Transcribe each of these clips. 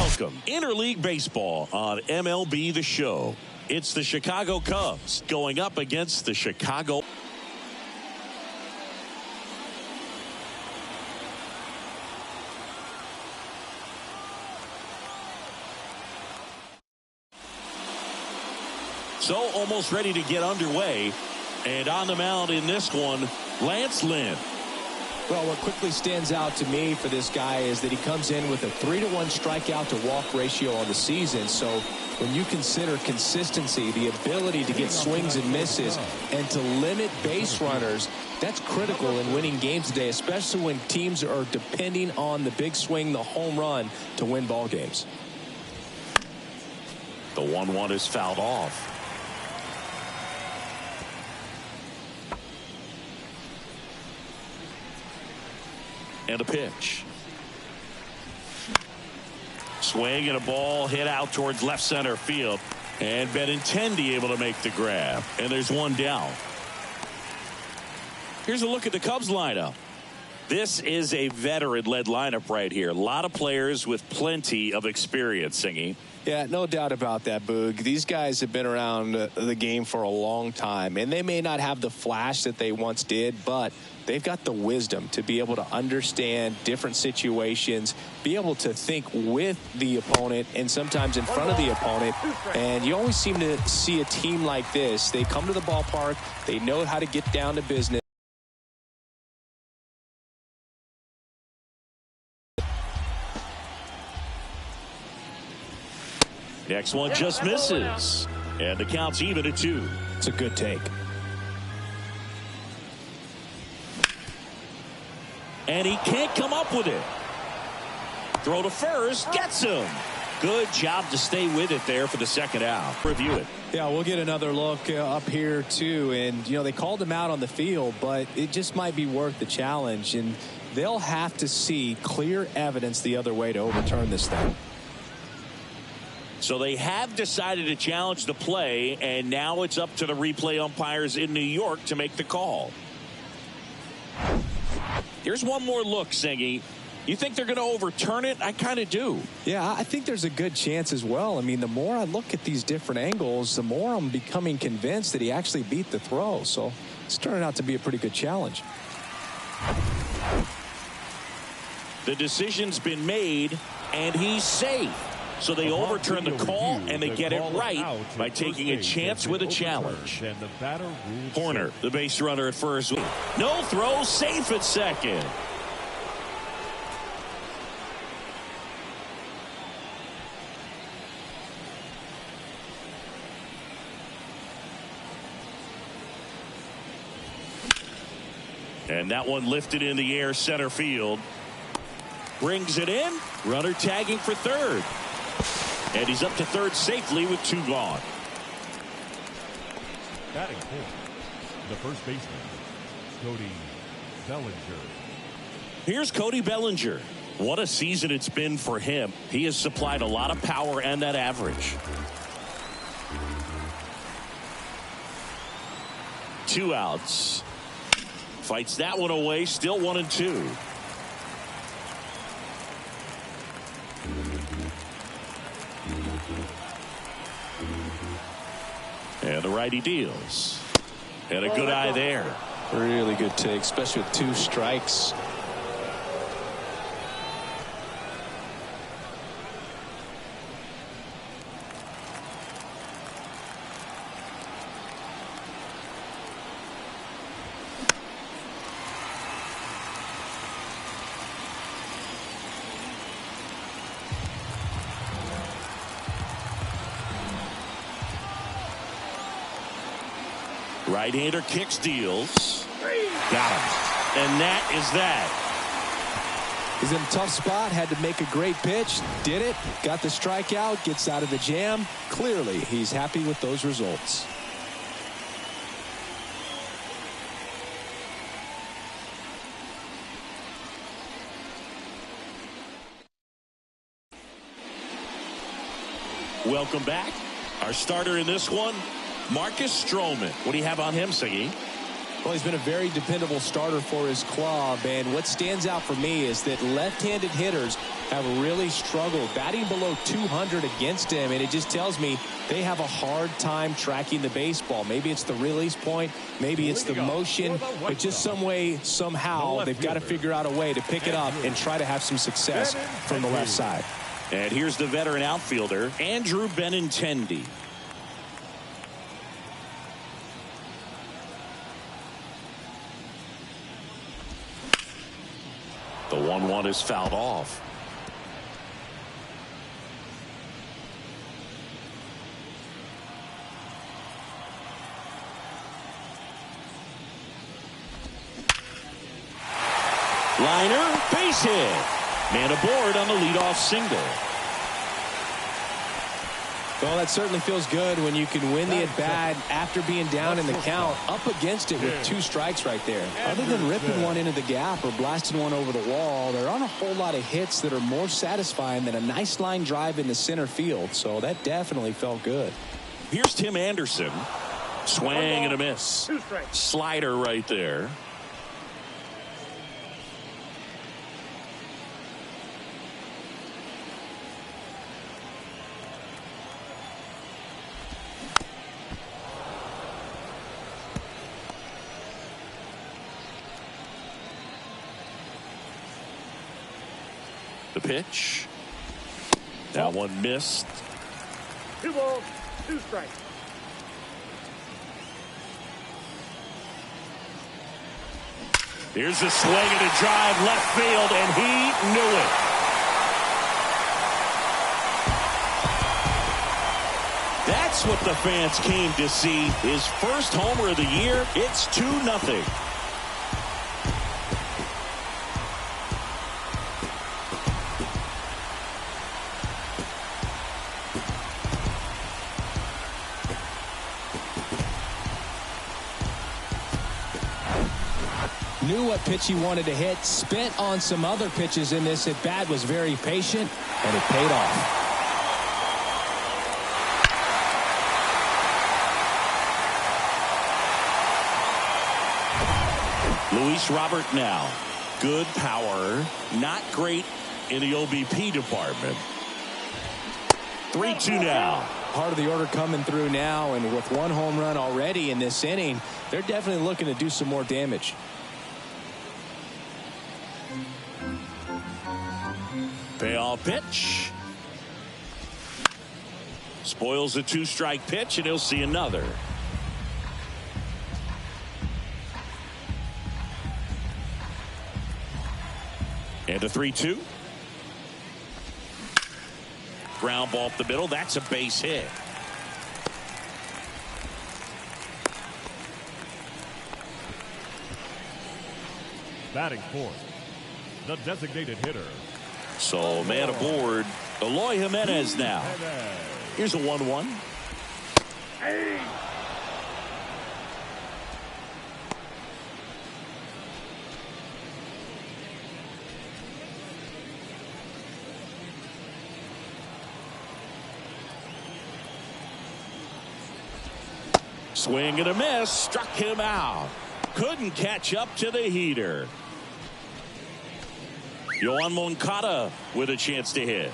Welcome, Interleague Baseball on MLB The Show. It's the Chicago Cubs going up against the Chicago. So almost ready to get underway. And on the mound in this one, Lance Lynn. Well, what quickly stands out to me for this guy is that he comes in with a 3-to-1 strikeout to walk ratio on the season. So when you consider consistency, the ability to get swings and misses and to limit base runners, that's critical in winning games today, especially when teams are depending on the big swing, the home run, to win ball games. The 1-1 is fouled off. And a pitch. Swing and a ball hit out towards left center field. And Benintendi able to make the grab. And there's one down. Here's a look at the Cubs lineup. This is a veteran-led lineup right here. A lot of players with plenty of experience, Singy. Yeah, no doubt about that, Boog. These guys have been around the game for a long time, and they may not have the flash that they once did, but they've got the wisdom to be able to understand different situations, be able to think with the opponent and sometimes in front of the opponent. And you always seem to see a team like this. They come to the ballpark, they know how to get down to business. Next one just misses. And the count's even at 2. It's a good take. And he can't come up with it. Throw to first. Gets him. Good job to stay with it there for the second out. Review it. Yeah, we'll get another look up here, too. And, you know, they called him out on the field, but it just might be worth the challenge. And they'll have to see clear evidence the other way to overturn this thing. So they have decided to challenge the play, and now it's up to the replay umpires in New York to make the call. Here's one more look, Singy. You think they're going to overturn it? I kind of do. Yeah, I think there's a good chance as well. I mean, the more I look at these different angles, the more I'm becoming convinced that he actually beat the throw. So it's turning out to be a pretty good challenge. The decision's been made, and he's safe. So they overturn the call, and they get it right by taking a chance with a challenge. Horner, the base runner at first. No throw, safe at second. And that one lifted in the air center field. Brings it in. Runner tagging for third. And he's up to third safely with 2 gone. Batting fourth, the first baseman, Cody Bellinger. Here's Cody Bellinger. What a season it's been for him. He has supplied a lot of power and that average. 2 outs. Fights that one away. Still 1-2. And the righty deals. And a good eye there. Really good take, especially with 2 strikes. Right-hander kicks, deals. Got him. And that is that. He's in a tough spot, had to make a great pitch, did it, got the strikeout, gets out of the jam. Clearly, he's happy with those results. Welcome back. Our starter in this one, Marcus Stroman. What do you have on him, Siggy? Well, he's been a very dependable starter for his club, and what stands out for me is that left-handed hitters have really struggled, batting below 200 against him, and it just tells me they have a hard time tracking the baseball. Maybe it's the release point, maybe it's the motion, but just some way, somehow, they've got to figure out a way to pick it up and try to have some success from the left side. And here's the veteran outfielder, Andrew Benintendi. The 1-1 is fouled off. Liner, base hit. Man aboard on the leadoff single. Well, that certainly feels good when you can win the at-bat after being down in the count, up against it with 2 strikes right there. Other than ripping one into the gap or blasting one over the wall, there aren't a whole lot of hits that are more satisfying than a nice line drive in the center field, so that definitely felt good. Here's Tim Anderson. Swing and a miss. Slider right there. The pitch. That one missed. 2 balls, 2 strikes. Here's a swing and a drive left field, and he knew it. That's what the fans came to see. His first homer of the year. It's 2-0. Knew what pitch he wanted to hit, spent on some other pitches in this at bat, was very patient, and it paid off. Luis Robert now. Good power, not great in the OBP department. 3-2 now. Part of the order coming through now, and with 1 home run already in this inning, they're definitely looking to do some more damage. Payoff pitch. Spoils a 2-strike pitch, and he'll see another. And a 3-2. Ground ball up the middle. That's a base hit. Batting fourth, the designated hitter. So man aboard, Eloy Jimenez now. Here's a 1-1. Hey. Swing and a miss. Struck him out. Couldn't catch up to the heater. Yohan Moncada with a chance to hit.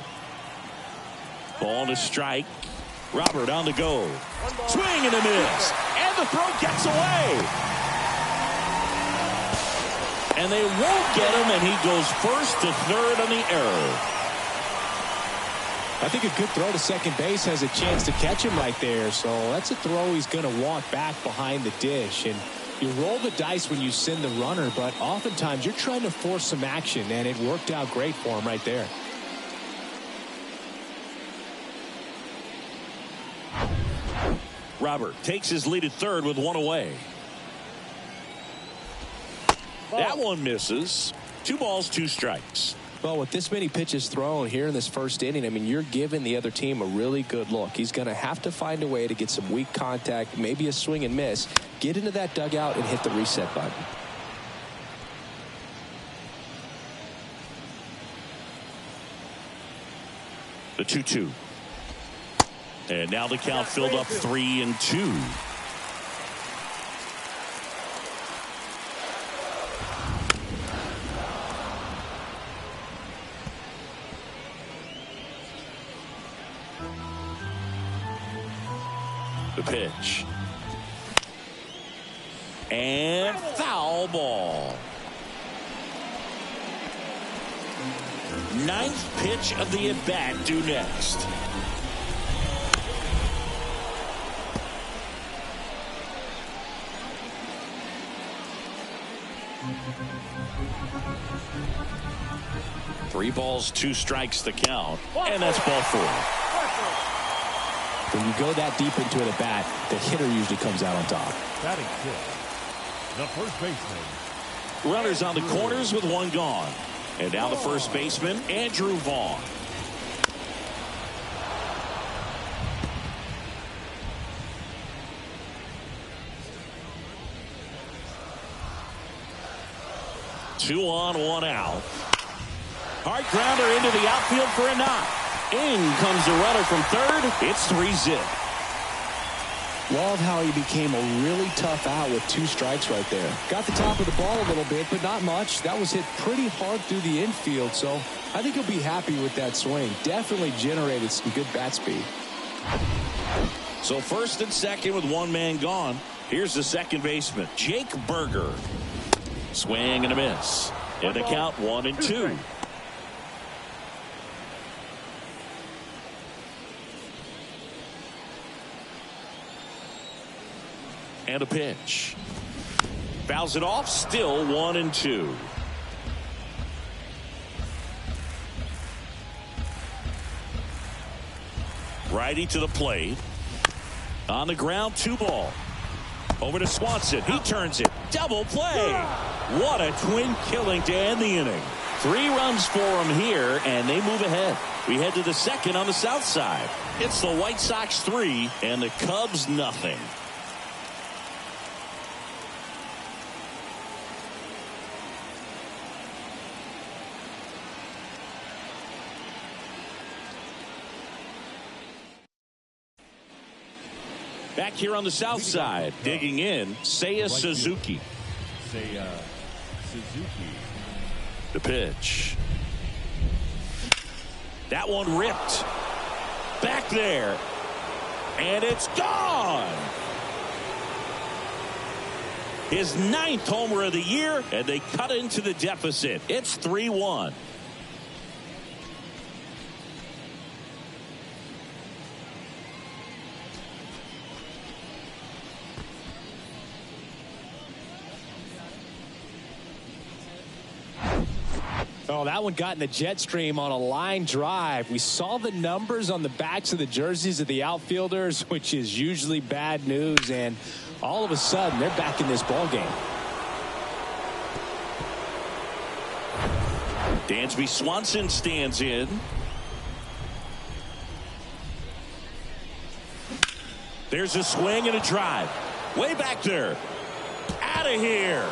Ball to strike. Robert on the go. Swing and a miss. And the throw gets away. And they won't get him, and he goes first to third on the error. I think a good throw to second base has a chance to catch him right there. So that's a throw he's going to want back behind the dish. And you roll the dice when you send the runner, but oftentimes you're trying to force some action, and it worked out great for him right there. Robert takes his lead at third with 1 away. That one misses. 2 balls, 2 strikes. Well, with this many pitches thrown here in this first inning, I mean, you're giving the other team a really good look. He's going to have to find a way to get some weak contact, maybe a swing and miss, get into that dugout and hit the reset button. The 2-2. And now the count filled up 3-2. The pitch. And foul ball. Ninth pitch of the at-bat due next. Three balls, two strikes the count. And that's ball four. When you go that deep into an at-bat, the hitter usually comes out on top. Batting fifth, the first baseman. Runners on the corners with one gone. And now the first baseman, Andrew Vaughn. Two on, one out. Hard grounder into the outfield for a knock. In comes the runner from third. It's 3-0. Love how he became a really tough out with two strikes right there. Got the top of the ball a little bit, but not much. That was hit pretty hard through the infield, so I think he'll be happy with that swing. Definitely generated some good bat speed. So first and second with one man gone. Here's the second baseman, Jake Berger. Swing and a miss. And the count 1-2. And a pitch. Fouls it off. Still 1-2. Righty to the plate. On the ground, 2 ball. Over to Swanson. He turns it. Double play. What a twin killing to end the inning. 3 runs for him here, and they move ahead. We head to the second on the south side. It's the White Sox 3 and the Cubs nothing. Back here on the south side, digging in, Seiya Suzuki. Seiya Suzuki. The pitch. That one ripped. Back there. And it's gone. His 9th homer of the year, and they cut into the deficit. It's 3-1. Oh, that one got in the jet stream on a line drive. We saw the numbers on the backs of the jerseys of the outfielders, which is usually bad news, and all of a sudden they're back in this ball game. Dansby Swanson stands in. There's a swing and a drive. Way back there. Out of here.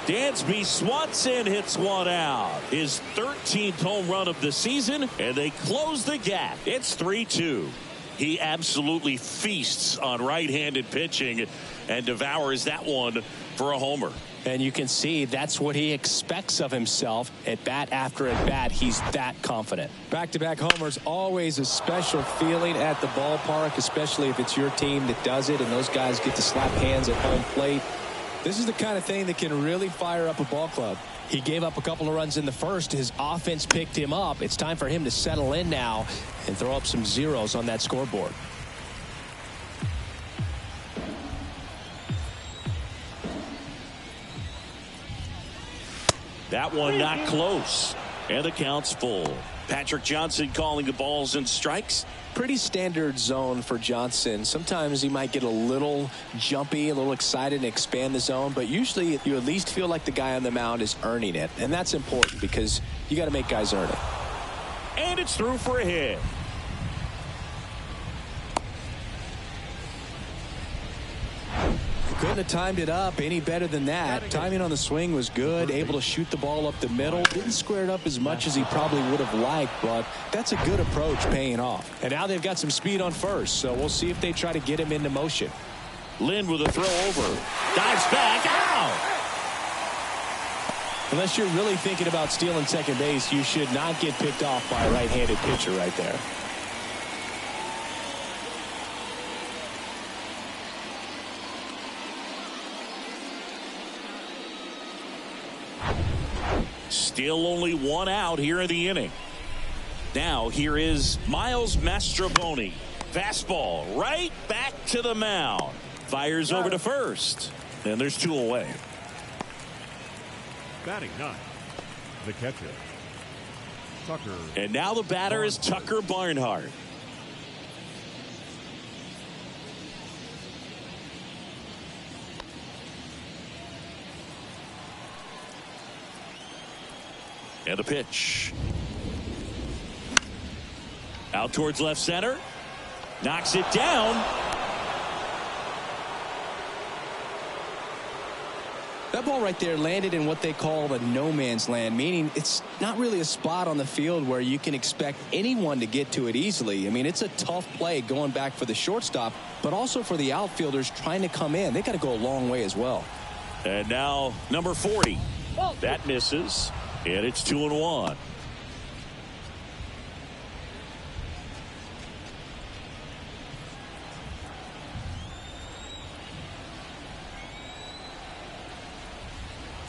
Dansby Swanson hits one out. His 13th home run of the season, and they close the gap. It's 3-2. He absolutely feasts on right-handed pitching and devours that one for a homer. And you can see that's what he expects of himself at bat after at bat. He's that confident. Back-to-back homers, always a special feeling at the ballpark, especially if it's your team that does it and those guys get to slap hands at home plate. This is the kind of thing that can really fire up a ball club. He gave up a couple of runs in the first. His offense picked him up. It's time for him to settle in now and throw up some zeros on that scoreboard. That one not close. And the count's full. Patrick Johnson calling the balls and strikes. Pretty standard zone for Johnson. Sometimes he might get a little jumpy, a little excited and expand the zone, but usually you at least feel like the guy on the mound is earning it, and that's important because you got to make guys earn it. And it's through for a hit. Couldn't have timed it up any better than that. Timing on the swing was good, able to shoot the ball up the middle. Didn't square it up as much as he probably would have liked, but that's a good approach paying off. And now they've got some speed on first, so we'll see if they try to get him into motion. Lynn with a throw over. Dives back. Out! Unless you're really thinking about stealing second base, you should not get picked off by a right-handed pitcher right there. Still only one out here in the inning. Now here is Miles Mastrobuoni. Fastball right back to the mound. Fires over to first. And there's 2 away. Batting 9, the catcher, Tucker. And now the batter is Tucker Barnhart. And a pitch. Out towards left center. Knocks it down. That ball right there landed in what they call the no man's land, meaning it's not really a spot on the field where you can expect anyone to get to it easily. I mean, it's a tough play going back for the shortstop, but also for the outfielders trying to come in. They got to go a long way as well. And now number 40. That misses. And it's 2-1.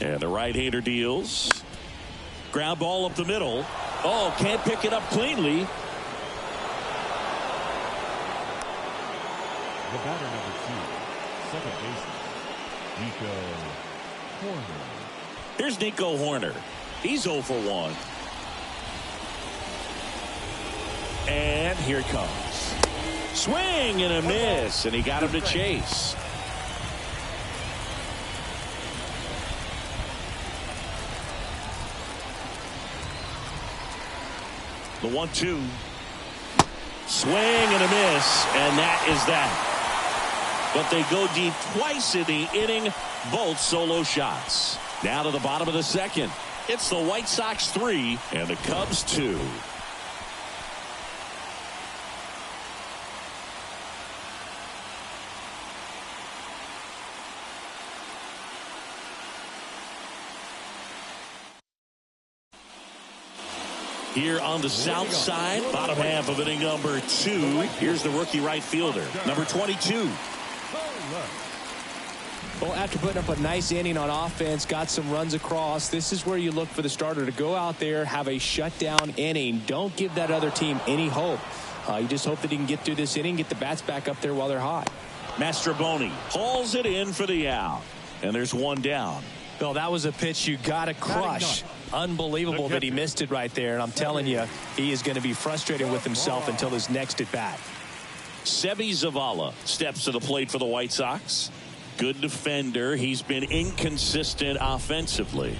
And the right-hander deals. Ground ball up the middle. Oh, can't pick it up cleanly. The batter number 2, second baseman, Nico Horner. Here's Nico Horner. He's 0 for 1. And here it comes. Swing and a miss, and he got him to chase. The 1-2. Swing and a miss, and that is that. But they go deep twice in the inning, both solo shots. Now to the bottom of the second. It's the White Sox 3 and the Cubs 2. Here on the south side, bottom half of inning number 2. Here's the rookie right fielder, number 22. Well, after putting up a nice inning on offense, got some runs across, this is where you look for the starter to go out there, have a shutdown inning. Don't give that other team any hope. You just hope that he can get through this inning, get the bats back up there while they're hot. Mastrobuoni hauls it in for the out. And there's one down. Well, that was a pitch you got to crush. Unbelievable that he missed it right there. And I'm telling you, he is going to be frustrated with himself until his next at bat. Seby Zavala steps to the plate for the White Sox. Good defender. He's been inconsistent offensively.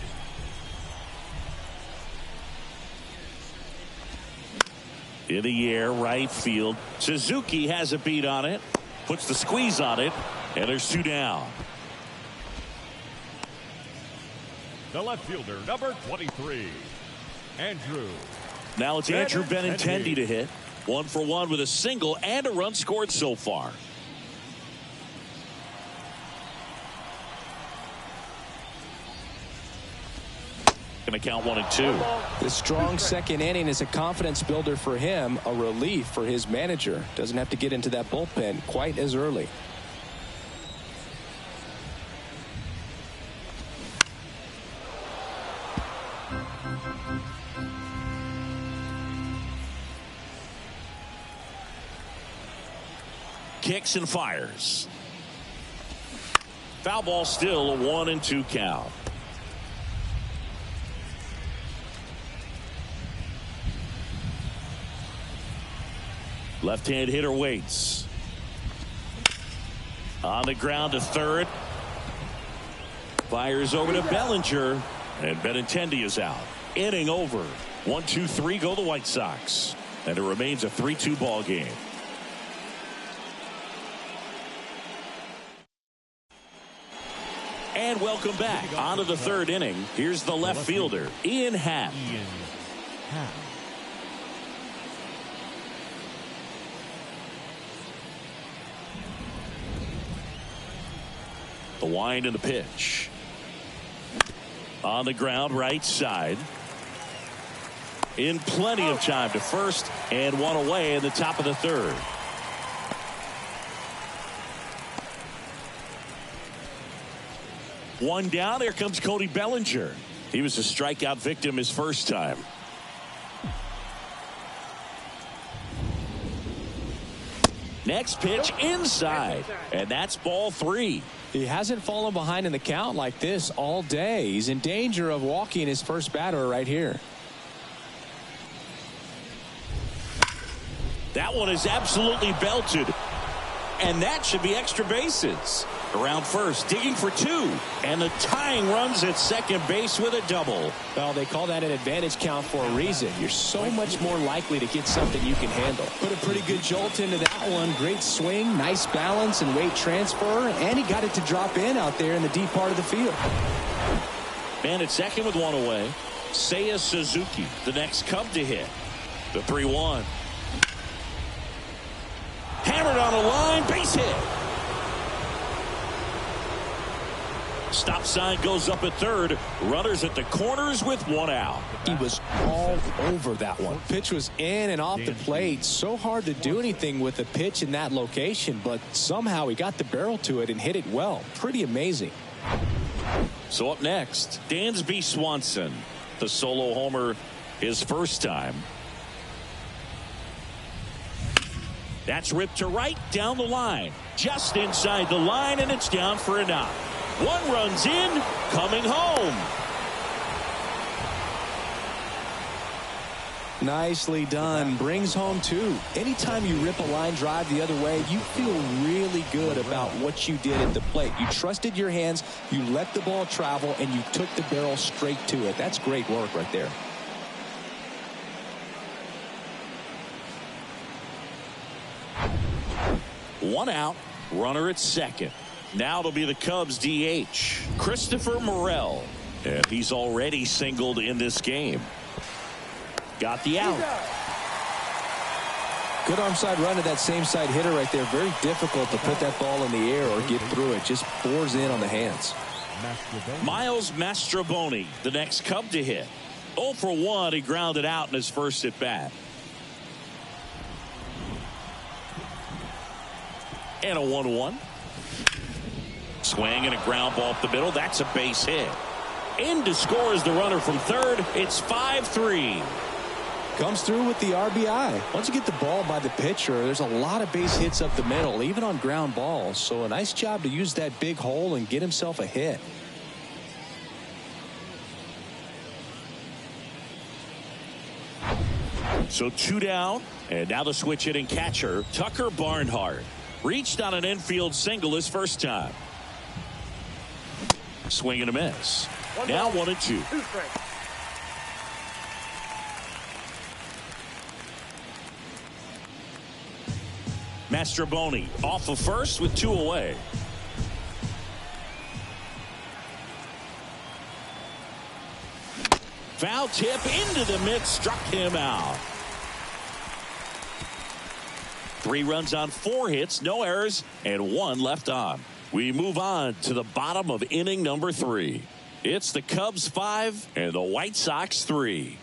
In the air, right field. Suzuki has a beat on it. Puts the squeeze on it. And there's 2 down. The left fielder, number 23, Andrew. Now it's Andrew Benintendi to hit. 1 for 1 with a single and a run scored so far. Going to count 1 and 2. The strong second inning is a confidence builder for him, a relief for his manager. Doesn't have to get into that bullpen quite as early. Kicks and fires. Foul ball, still a 1 and 2 count. Left-hand hitter waits. On the ground to third. Fires over to Bellinger. And Benintendi is out. Inning over. 1-2-3 go the White Sox. And it remains a 3-2 ball game. And welcome back. On to the third inning. Here's the left fielder, Ian Happ. The wind and the pitch. On the ground, right side. In plenty of time to first, and 1 away in the top of the third. One down. Here comes Cody Bellinger. He was a strikeout victim his first time. Next pitch inside, and that's ball 3. He hasn't fallen behind in the count like this all day. He's in danger of walking his first batter right here. That one is absolutely belted. And that should be extra bases. Around first, digging for 2. And the tying runs at second base with a double. Well, they call that an advantage count for a reason. You're so much more likely to get something you can handle. Put a pretty good jolt into that one. Great swing, nice balance and weight transfer. And he got it to drop in out there in the deep part of the field. Man at second with 1 away. Seiya Suzuki, the next Cub to hit. The 3-1. Hammered on a line, base hit. Stop sign goes up at third. Runners at the corners with 1 out. He was all over that one. Pitch was in and off the plate. So hard to do anything with a pitch in that location, but somehow he got the barrel to it and hit it well. Pretty amazing. So up next, Dansby Swanson, the solo homer his first time. That's ripped to right down the line. Just inside the line, and it's down for a knock. 1 run's in, coming home. Nicely done. Brings home 2. Anytime you rip a line drive the other way, you feel really good about what you did at the plate. You trusted your hands, you let the ball travel, and you took the barrel straight to it. That's great work right there. One out, runner at second. Now it'll be the Cubs DH, Christopher Morel. And he's already singled in this game. Got the out. Good arm side run to that same side hitter right there. Very difficult to put that ball in the air or get through it. Just pours in on the hands. Miles Mastrobuoni, the next Cub to hit. 0 for 1, he grounded out in his first at bat. And a 1-1. Swing and a ground ball up the middle. That's a base hit. In to score is the runner from third. It's 5-3. Comes through with the RBI. Once you get the ball by the pitcher, there's a lot of base hits up the middle, even on ground balls. So a nice job to use that big hole and get himself a hit. So 2 down. And now the switch hitting catcher, Tucker Barnhart. Reached on an infield single his first time. Swing and a miss. Now 1-2. 2 strikes. Mastrobuoni off of first with 2 away. Foul tip into the mix, struck him out. 3 runs on 4 hits, no errors, and 1 left on. We move on to the bottom of inning number 3. It's the Cubs 5 and the White Sox 3.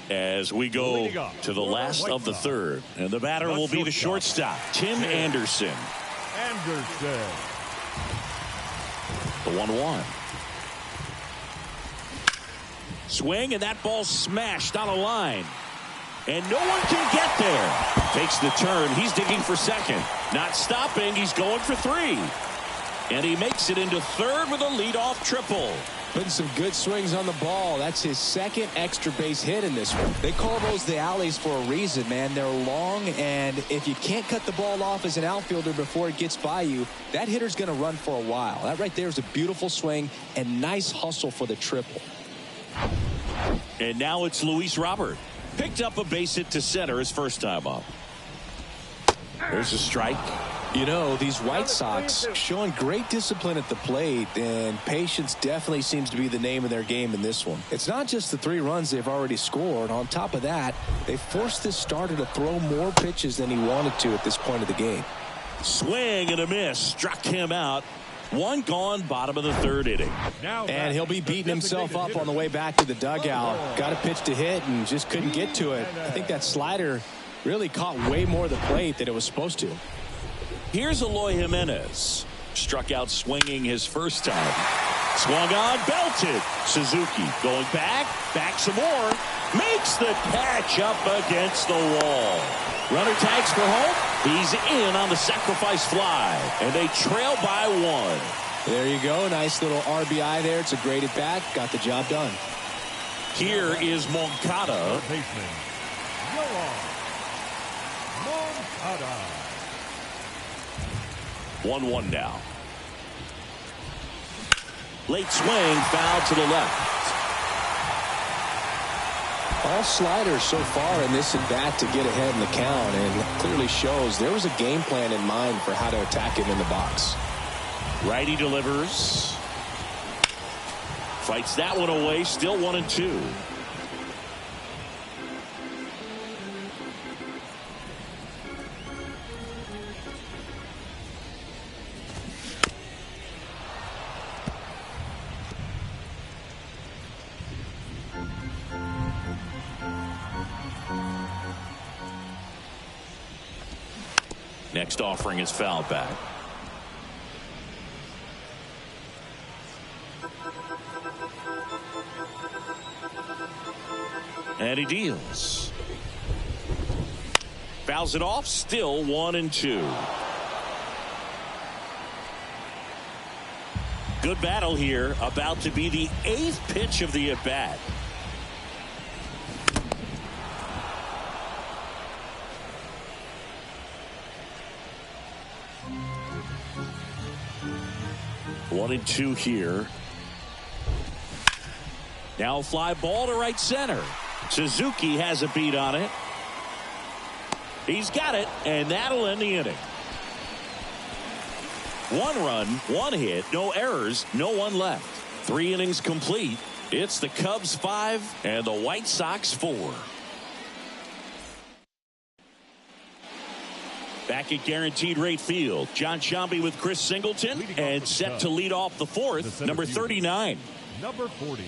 As we go to the last of the third, and the batter will be the shortstop, Tim Anderson. The 1-1. Swing, and that ball smashed on a line. And no one can get there. Takes the turn. He's digging for second. Not stopping. He's going for 3. And he makes it into third with a leadoff triple. Putting some good swings on the ball. That's his second extra base hit in this one. They call those the alleys for a reason, man. They're long, and if you can't cut the ball off as an outfielder before it gets by you, that hitter's going to run for a while. That right there is a beautiful swing and nice hustle for the triple. And now it's Luis Robert. Picked up a base hit to center his first time up. There's a strike. You know, these White Sox showing great discipline at the plate, and patience definitely seems to be the name of their game in this one. It's not just the 3 runs they've already scored. On top of that, they forced this starter to throw more pitches than he wanted to at this point of the game. Swing and a miss. Struck him out. 1 gone, bottom of the 3rd inning. And he'll be beating himself up on the way back to the dugout. Got a pitch to hit and just couldn't get to it. I think that slider really caught way more of the plate than it was supposed to. Here's Eloy Jimenez. Struck out swinging his first time. Swung on, belted. Suzuki going back some more. Makes the catch up against the wall. Runner tags for home. He's in on the sacrifice fly. And they trail by 1. There you go. Nice little RBI there. It's a great at bat. Got the job done. Here is Moncada. Baseman, Moncada. 1-1 now. Late swing, foul to the left. All sliders so far in this at bat to get ahead in the count, and clearly shows there was a game plan in mind for how to attack him in the box. Righty delivers. Fights that one away. Still 1-2. Next offering is fouled back. And he deals. Fouls it off. Still 1-2. Good battle here. About to be the 8th pitch of the at-bat. One and two here. Now a fly ball to right center. Suzuki has a beat on it. He's got it, and that'll end the inning. 1 run, 1 hit, no errors, no one left. 3 innings complete. It's the Cubs 5 and the White Sox 4. Back at Guaranteed Rate Field, John Sciambi with Chris Singleton, and set to lead off the 4th, number 39. Number 40.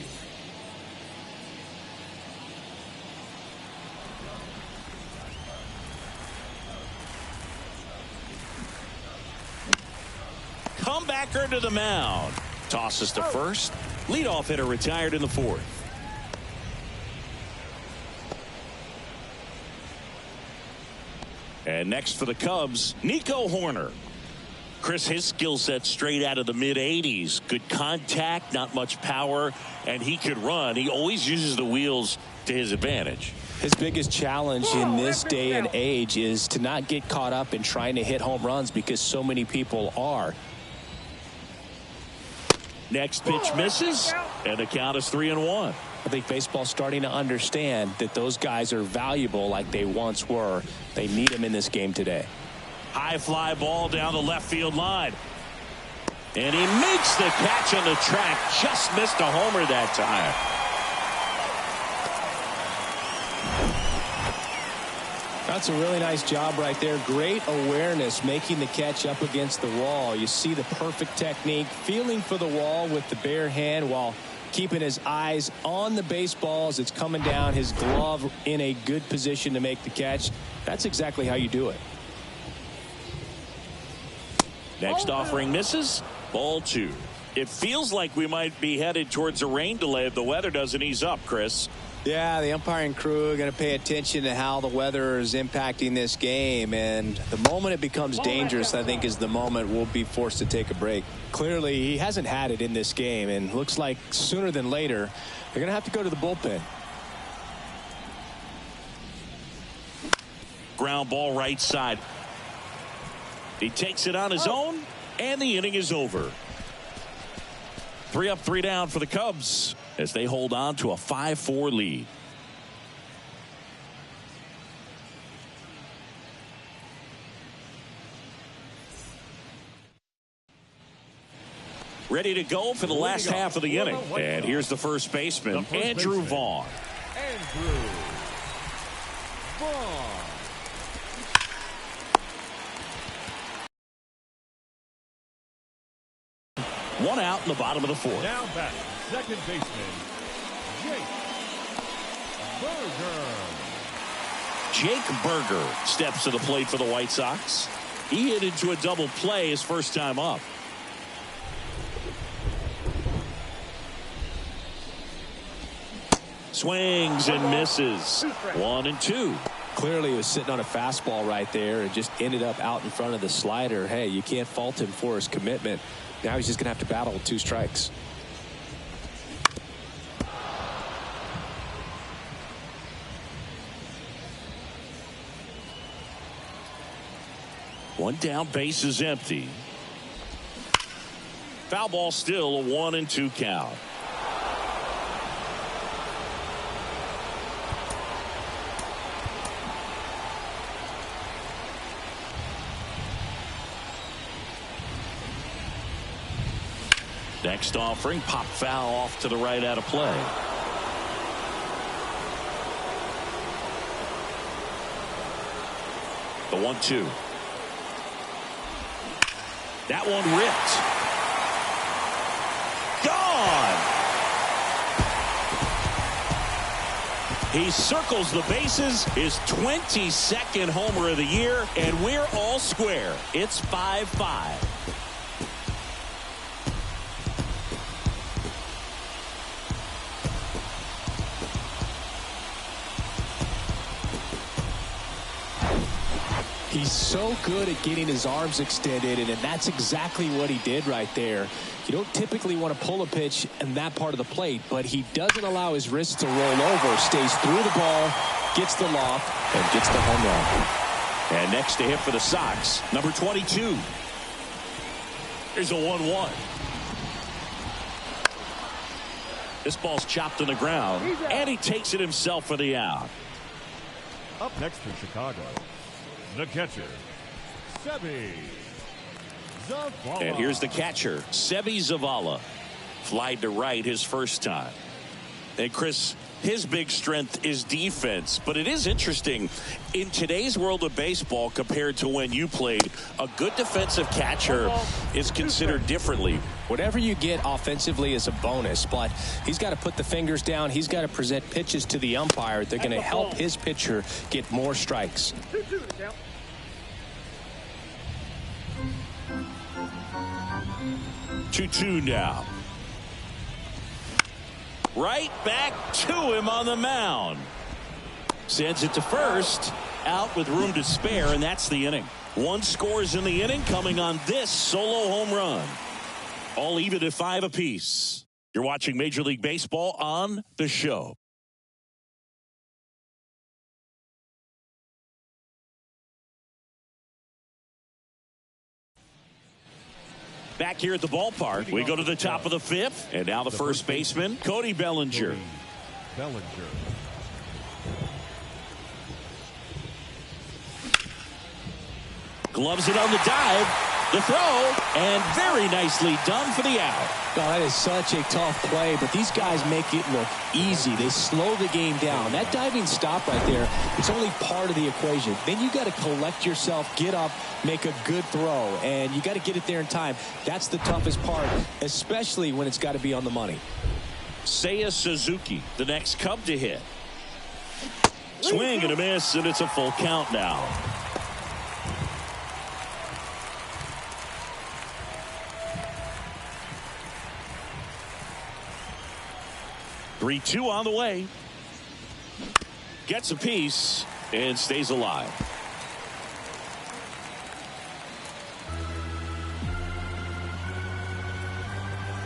Comebacker to the mound. Tosses to first. Leadoff hitter retired in the 4th. And next for the Cubs, Nico Hoerner. Chris, his skill set straight out of the mid-80s. Good contact, not much power, and he could run. He always uses the wheels to his advantage. His biggest challenge in this day and age is to not get caught up in trying to hit home runs because so many people are. Next pitch misses, and the count is 3-1. I think baseball's starting to understand that those guys are valuable like they once were. They need them in this game today. High fly ball down the left field line. And he makes the catch on the track. Just missed a homer that time. That's a really nice job right there. Great awareness, making the catch up against the wall. You see the perfect technique, feeling for the wall with the bare hand while keeping his eyes on the baseball as it's coming down, his glove in a good position to make the catch. That's exactly how you do it. Next offering misses. Ball 2. It feels like we might be headed towards a rain delay if the weather doesn't ease up, Chris. Yeah, the umpiring crew are going to pay attention to how the weather is impacting this game, and the moment it becomes dangerous, I think, is the moment we'll be forced to take a break. Clearly, he hasn't had it in this game, and looks like sooner than later, they're going to have to go to the bullpen. Ground ball right side. He takes it on his own, and the inning is over. 3 up, 3 down for the Cubs as they hold on to a 5-4 lead. Ready to go for the last half of the inning. And here's the first baseman, Andrew Vaughn. Andrew Vaughn. One out in the bottom of the 4th. Now back, second baseman, Jake Burger. Jake Burger steps to the plate for the White Sox. He hit into a double play his first time up. Swings and misses. 1-2. Clearly, he was sitting on a fastball right there and just ended up out in front of the slider. Hey, you can't fault him for his commitment. Now he's just going to have to battle with 2 strikes. One down, base is empty. Foul ball, still a 1-2 count. Next offering, pop foul off to the right, out of play. The 1-2. That one ripped. Gone. He circles the bases, his 22nd homer of the year, and we're all square. It's 5-5. He's so good at getting his arms extended, and that's exactly what he did right there. You don't typically want to pull a pitch in that part of the plate, but he doesn't allow his wrist to roll over, stays through the ball, gets the loft, and gets the home run. And next to hit for the Sox, number 22. Here's a 1-1. This ball's chopped on the ground, and he takes it himself for the out. Up next for Chicago, the catcher, Seby Zavala. And here's the catcher, Seby Zavala. Flied to right his first time. And Chris, his big strength is defense, but it is interesting in today's world of baseball compared to when you played, a good defensive catcher is considered differently. Whatever you get offensively is a bonus, but he's got to put the fingers down. He's got to present pitches to the umpire. They're going to help his pitcher get more strikes. 2-2 now. Right back to him on the mound. Sends it to first. Out with room to spare, and that's the inning. 1 scores in the inning, coming on this solo home run. All even at 5 apiece. You're watching Major League Baseball on The Show. Back here at the ballpark, we go to the top of the 5th, and now the first baseman, Cody Bellinger. Gloves it on the dive, the throw, and very nicely done for the out. Oh, that is such a tough play, but these guys make it look easy. They slow the game down. That diving stop right there, it's only part of the equation. Then you got to collect yourself, get up, make a good throw, and you got to get it there in time. That's the toughest part, especially when it's got to be on the money. Seiya Suzuki, the next Cub to hit. Swing and a miss, and it's a full count now. Three-two on the way. Gets a piece and stays alive.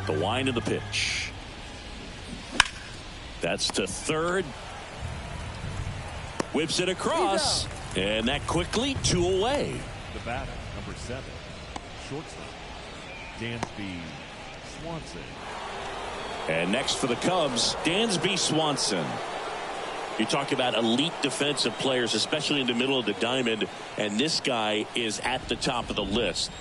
The wind of the pitch. That's to third. Whips it across. And that quickly 2 away. The batter, number 7, shortstop, Dansby Swanson. And next for the Cubs, Dansby Swanson. You talk about elite defensive players, especially in the middle of the diamond, and this guy is at the top of the list.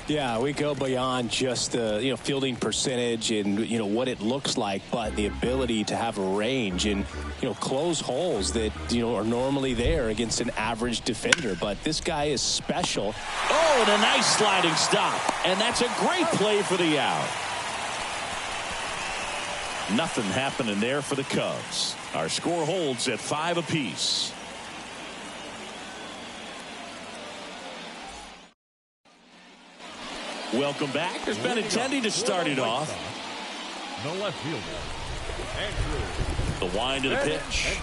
Yeah, we go beyond just the fielding percentage and what it looks like, but the ability to have a range and close holes that are normally there against an average defender. But this guy is special. Oh, and a nice sliding stop, and that's a great play for the out. Nothing happening there for the Cubs. Our score holds at 5 apiece. Welcome back. There's been intending to start it off. The left fielder, Andrew. The wind of the pitch.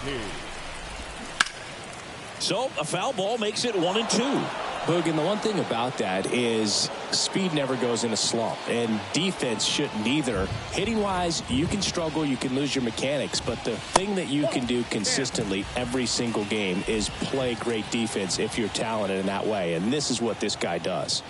So a foul ball makes it 1-2. Boog, and the one thing about that is speed never goes in a slump, and defense shouldn't either. Hitting-wise, you can struggle, you can lose your mechanics, but the thing that you can do consistently every single game is play great defense if you're talented in that way, and this is what this guy does.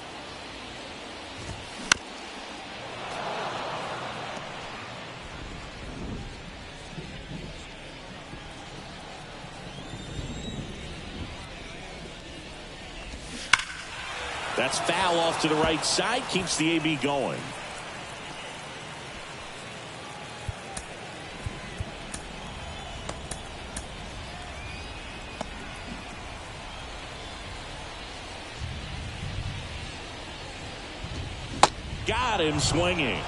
That's foul off to the right side. Keeps the AB going. Got him swinging.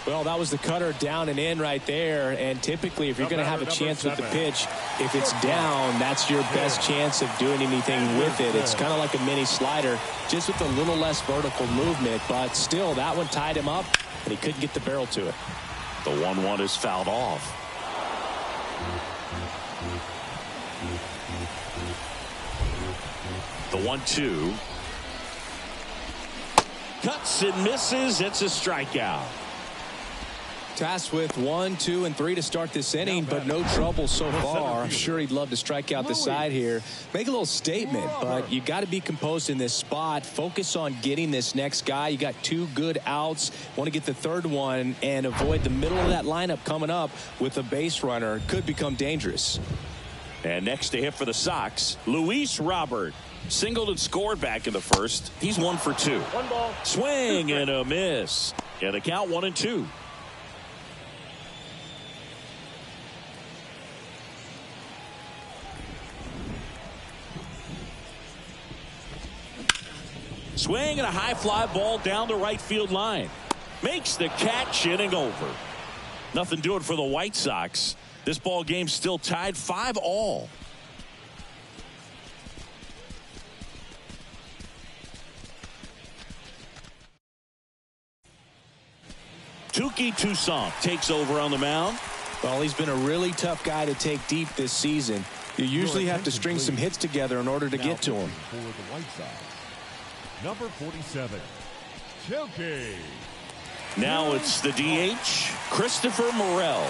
Well, that was the cutter down and in right there, and typically if you're going to have a chance with the pitch, if it's down, that's your best chance of doing anything with it. It's kind of like a mini slider, just with a little less vertical movement, but still that one tied him up, and he couldn't get the barrel to it. The 1-1 is fouled off. The 1-2. Cuts and misses. It's a strikeout. Tasked with 1, 2, and 3 to start this inning, but no trouble so far. I'm sure he'd love to strike out the side here. Make a little statement, but you got to be composed in this spot. Focus on getting this next guy. You got 2 good outs. Want to get the third one and avoid the middle of that lineup coming up with a base runner. Could become dangerous. And next to hit for the Sox, Luis Robert. Singled and scored back in the first. He's 1 for 2. 1 ball. Swing and a miss. And the count 1-2. Swing and a high fly ball down the right field line. Makes the catch, inning over. Nothing doing for the White Sox. This ball game still tied 5-all. Touki Toussaint takes over on the mound. Well, he's been a really tough guy to take deep this season. You usually have to string some hits together in order to get to him. For the White Sox, number 47, Chilke. Now it's the DH, Christopher Morel.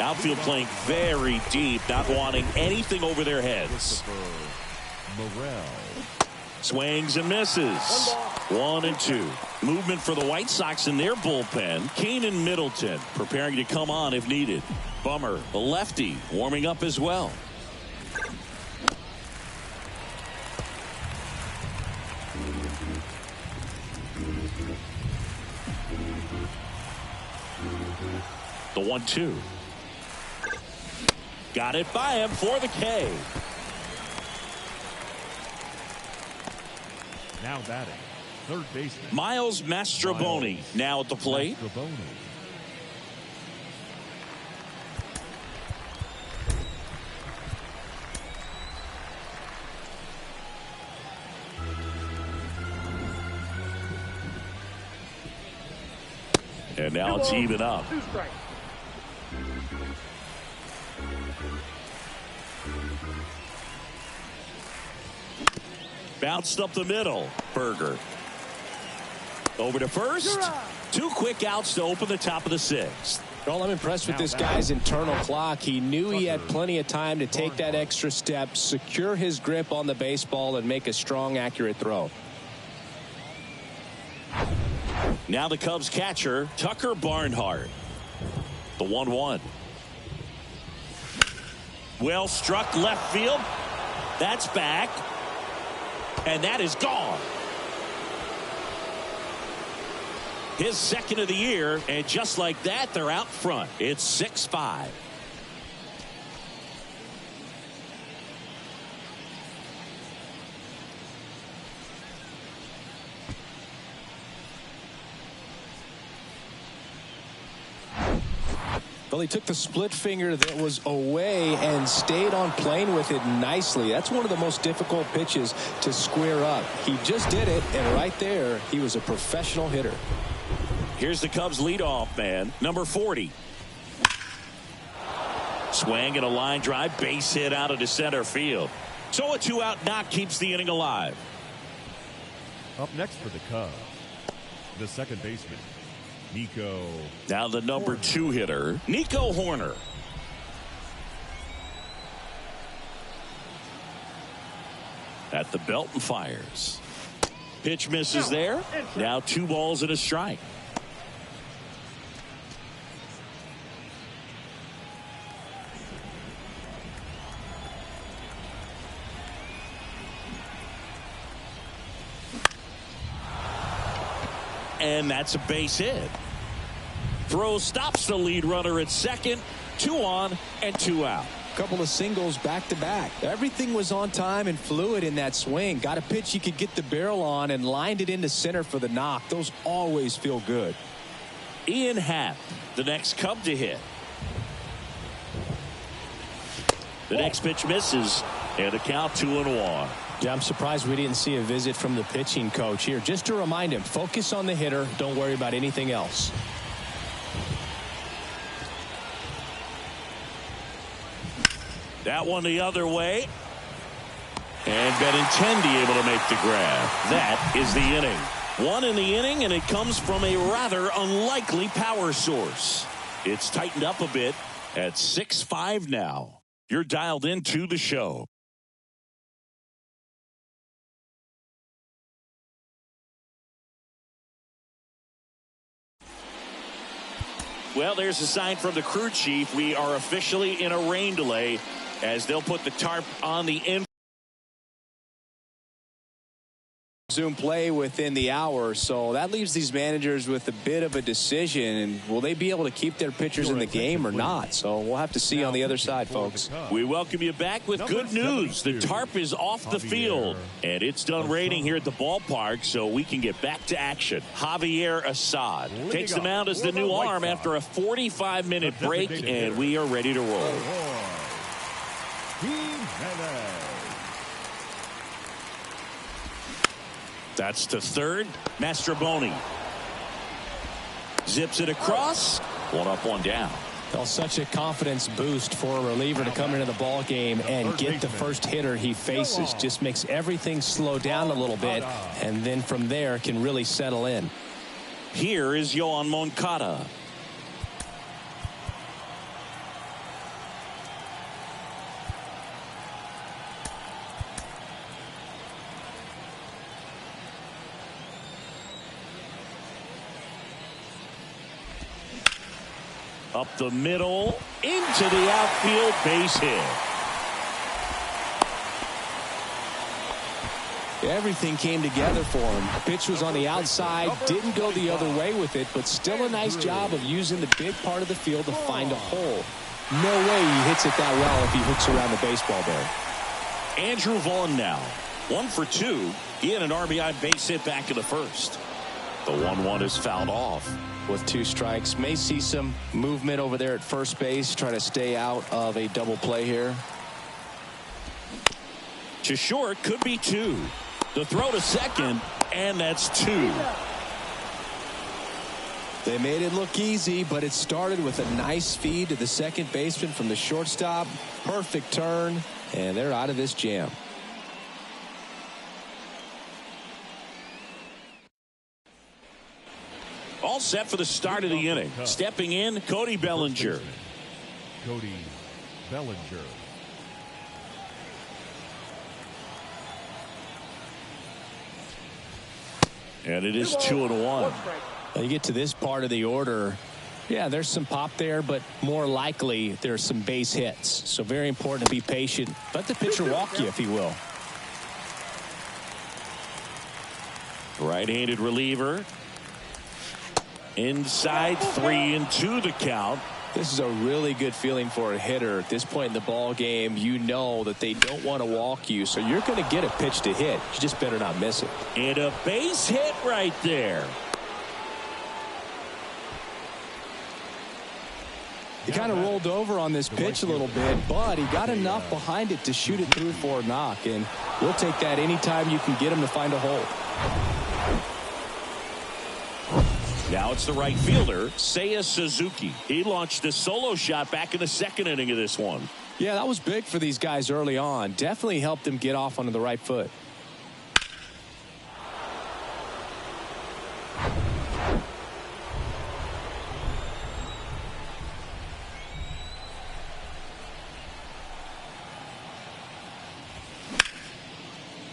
Outfield playing very deep, not wanting anything over their heads. Morel. Swings and misses. 1-2. Movement for the White Sox in their bullpen. Keenan Middleton preparing to come on if needed. Bummer, the lefty, warming up as well. The 1-2. Got it by him for the K. Now batting, third baseman Miles Mastrobuoni now at the plate. Mastrobuoni. And now it's even up. 2 strikes. Bounced up the middle. Berger. Over to first. 2 quick outs to open the top of the 6th. Well, I'm impressed with this guy's internal clock. He knew he had plenty of time to take that extra step, secure his grip on the baseball, and make a strong, accurate throw. Now the Cubs catcher, Tucker Barnhart. The 1-1. Well struck left field. That's back. And that is gone. His second of the year, and just like that, they're out front. It's 6-5. Well, he took the split finger that was away and stayed on plane with it nicely. That's one of the most difficult pitches to square up. He just did it, and right there, he was a professional hitter. Here's the Cubs leadoff man, number 40. Swing and a line drive, base hit out into center field. So a 2-out knock keeps the inning alive. Up next for the Cubs, the second baseman, Nico. Now the number 2 hitter, Nico Hoerner. At the belt and fires. Pitch misses there. Now 2 balls and a strike. And that's a base hit. Throw stops the lead runner at second. 2 on and 2 out. Couple of singles back to back. Everything was on time and fluid in that swing. Got a pitch he could get the barrel on and lined it into center for the knock. Those always feel good. Ian Happ, the next Cub to hit. The next pitch misses, and the count 2-1. Yeah, I'm surprised we didn't see a visit from the pitching coach here. Just to remind him, focus on the hitter. Don't worry about anything else. That one the other way. And Benintendi able to make the grab. That is the inning. 1 in the inning, and it comes from a rather unlikely power source. It's tightened up a bit at 6-5 now. You're dialed into the show. Well, there's a sign from the crew chief. We are officially in a rain delay as they'll put the tarp on the in. Zoom play within the hour, so that leaves these managers with a bit of a decision. And will they be able to keep their pitchers in the game or not? So we'll have to see on the other side, folks. We welcome you back with good news. The tarp is off the field, and it's done raining here at the ballpark, so we can get back to action. Javier Assad takes the mound as the new arm after a 45-minute break, and we are ready to roll. That's to third. Mastroboni zips it across. 1 up, 1 down. Well, such a confidence boost for a reliever to come into the ball game and get the first hitter he faces. Just makes everything slow down a little bit, and then from there can really settle in. Here is Yoan Moncada. Up the middle, into the outfield, base hit. Everything came together for him. Pitch was on the outside, didn't go the other way with it, but still a nice job of using the big part of the field to find a hole. No way he hits it that well if he hooks around the baseball there. Andrew Vaughn now, 1 for 2. He had an RBI base hit back in the first. The 1-1 is fouled off. With 2 strikes, may see some movement over there at first base, trying to stay out of a double play here. To short, could be 2. The throw to second, and that's 2. They made it look easy, but it started with a nice feed to the second baseman from the shortstop. Perfect turn, and they're out of this jam. All set for the start of the inning. Stepping in, Cody Bellinger. Cody Bellinger. And it is 2-1. You get to this part of the order. Yeah, there's some pop there, but more likely there's some base hits. So very important to be patient. Let the pitcher walk you if he will. Right-handed reliever. Inside, 3-2 the count. This is a really good feeling for a hitter at this point in the ball game. You know that they don't want to walk you, so you're going to get a pitch to hit. You just better not miss it. And a base hit right there. He kind of rolled over on this pitch a little bit, but he got enough behind it to shoot it through for a knock, and we'll take that anytime you can get him to find a hole. Now it's the right fielder, Seiya Suzuki. He launched a solo shot back in the second inning of this one. Yeah, that was big for these guys early on. Definitely helped them get off onto the right foot.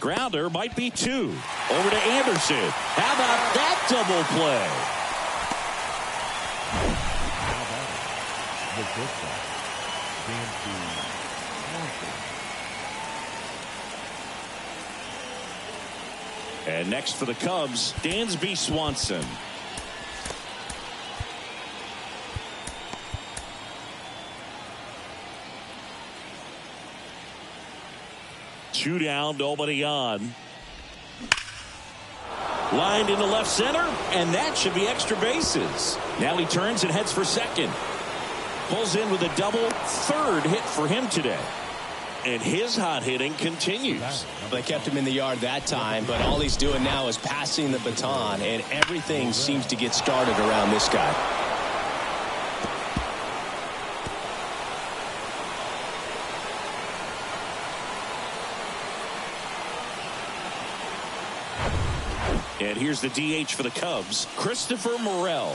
Grounder might be 2. Over to Anderson. How about that double play? And next for the Cubs, Dansby Swanson. Two down, nobody on. Lined into left center, and that should be extra bases. Now he turns and heads for second. Pulls in with a double, third hit for him today. And his hot hitting continues. They kept him in the yard that time, but all he's doing now is passing the baton, and everything seems to get started around this guy. And here's the DH for the Cubs, Christopher Morel.